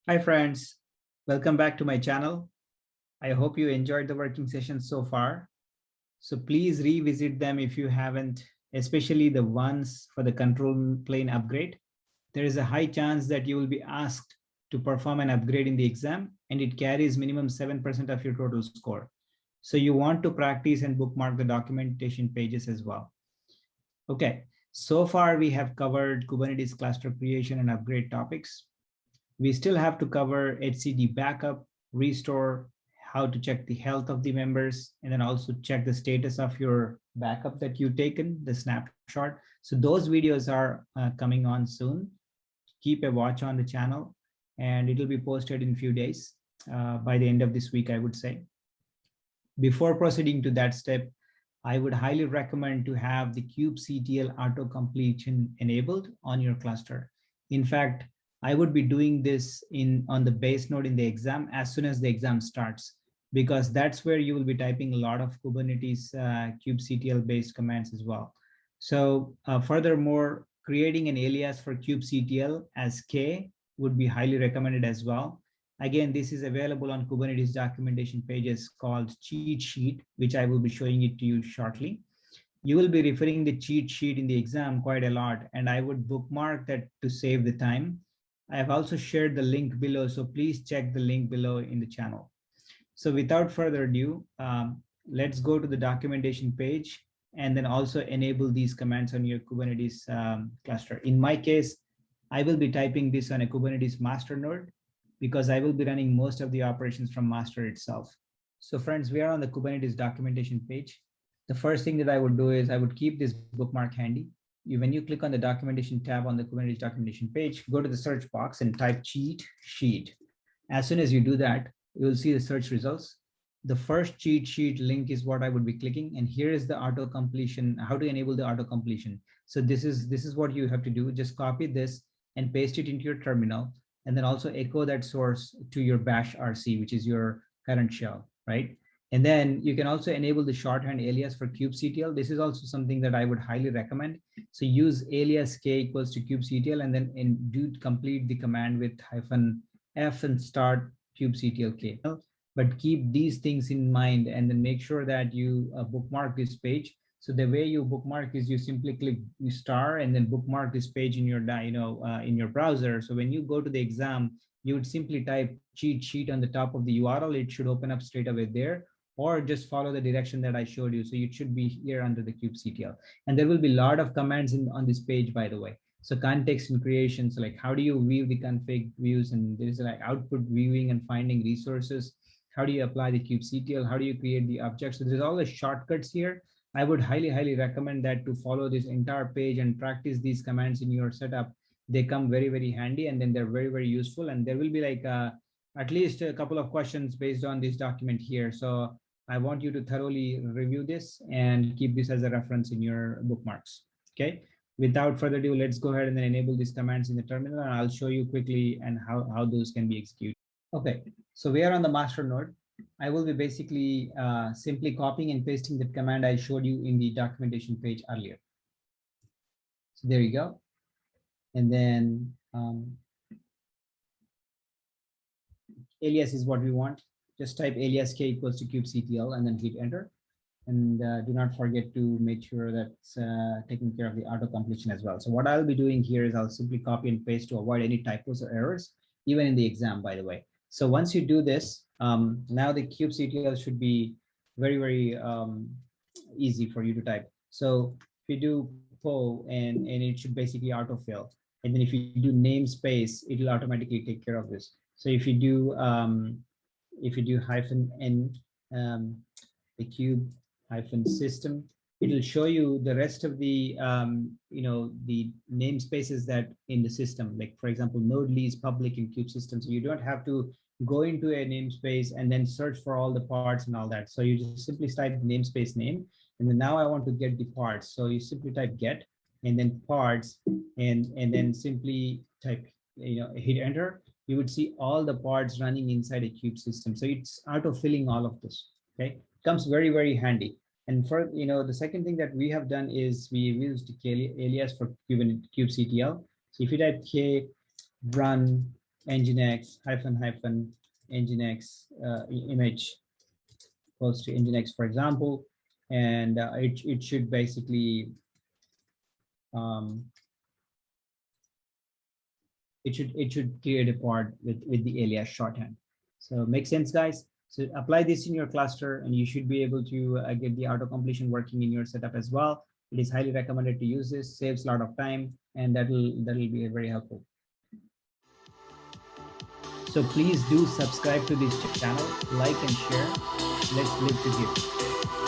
Hi friends, welcome back to my channel. I hope you enjoyed the working sessions so far. So please revisit them if you haven't, especially the ones for the control plane upgrade. There is a high chance that you will be asked to perform an upgrade in the exam and it carries minimum 7% of your total score. So you want to practice and bookmark the documentation pages as well. Okay, so far we have covered Kubernetes cluster creation and upgrade topics. We still have to cover HCD backup, restore, how to check the health of the members, and then also check the status of your backup that you've taken, the snapshot. So those videos are coming on soon. Keep a watch on the channel and it'll be posted in a few days by the end of this week, I would say. Before proceeding to that step, I would highly recommend to have the Kubectl Autocompletion enabled on your cluster. In fact, I would be doing this on the base node in the exam as soon as the exam starts, because that's where you will be typing a lot of Kubernetes Kubectl based commands as well. So furthermore, creating an alias for Kubectl as K would be highly recommended as well. Again, this is available on Kubernetes documentation pages called cheat sheet, which I will be showing it to you shortly. You will be referring the cheat sheet in the exam quite a lot, and I would bookmark that to save the time. I have also shared the link below, so please check the link below in the channel. So without further ado, let's go to the documentation page and then also enable these commands on your Kubernetes cluster. In my case, I will be typing this on a Kubernetes master node because I will be running most of the operations from master itself. So friends, we are on the Kubernetes documentation page. The first thing that I would do is I would keep this bookmark handy. When you click on the documentation tab on the Kubernetes documentation page, go to the search box and type cheat sheet. As soon as you do that, you will see the search results. The first cheat sheet link is what I would be clicking. And here is the auto completion, how to enable the auto completion. So this is what you have to do. Just copy this and paste it into your terminal, and then also echo that source to your bash RC, which is your current shell, right? And then you can also enable the shorthand alias for kubectl. This is also something that I would highly recommend. So use alias k equals to kubectl and then do complete the command with -f and start kubectl k. But keep these things in mind and then make sure that you bookmark this page. So the way you bookmark is you simply click star and then bookmark this page in your in your browser. So when you go to the exam, you would simply type cheat sheet on the top of the URL. It should open up straight away there, or just follow the direction that I showed you. So it should be here under the kubectl. And there will be a lot of commands on this page, by the way. So context and creation, so like how do you view the config views, and there is like output viewing and finding resources. How do you apply the kubectl? How do you create the objects? So there's all the shortcuts here. I would highly recommend that to follow this entire page and practice these commands in your setup. They come very handy, and then they're very useful. And there will be like at least a couple of questions based on this document here. So I want you to thoroughly review this and keep this as a reference in your bookmarks. Okay. Without further ado, let's go ahead and then enable these commands in the terminal, and I'll show you quickly and how those can be executed. Okay, so we are on the master node. I will be basically simply copying and pasting that command I showed you in the documentation page earlier. So there you go. And then alias is what we want. Just type alias k equals to kubectl and then hit enter. And do not forget to make sure that's taking care of the auto completion as well. So what I'll be doing here is I'll simply copy and paste to avoid any typos or errors, even in the exam, by the way. So once you do this, now the kubectl should be very easy for you to type. So if you do po and it should basically autofill. And then if you do namespace, it will automatically take care of this. So if you do -n, the cube-system, it'll show you the rest of the the namespaces that in the system. Like for example, nodely is public in kube system, so you don't have to go into a namespace and then search for all the parts and all that. So you just simply type the namespace name, and then now I want to get the parts. So you simply type get and then parts, and then simply type hit enter. You would see all the parts running inside a kube system. So it's auto-filling all of this. Okay, comes very handy. And for the second thing that we have done is we used alias for kubectl. So if you type k run nginx hyphen nginx image equals to nginx, for example, and it should basically um, it should create a part with the alias shorthand. So make sense, guys? So apply this in your cluster, and you should be able to get the auto completion working in your setup as well. It is highly recommended to use this, saves a lot of time, and that'll be very helpful. So please do subscribe to this channel, like and share. Let's live together.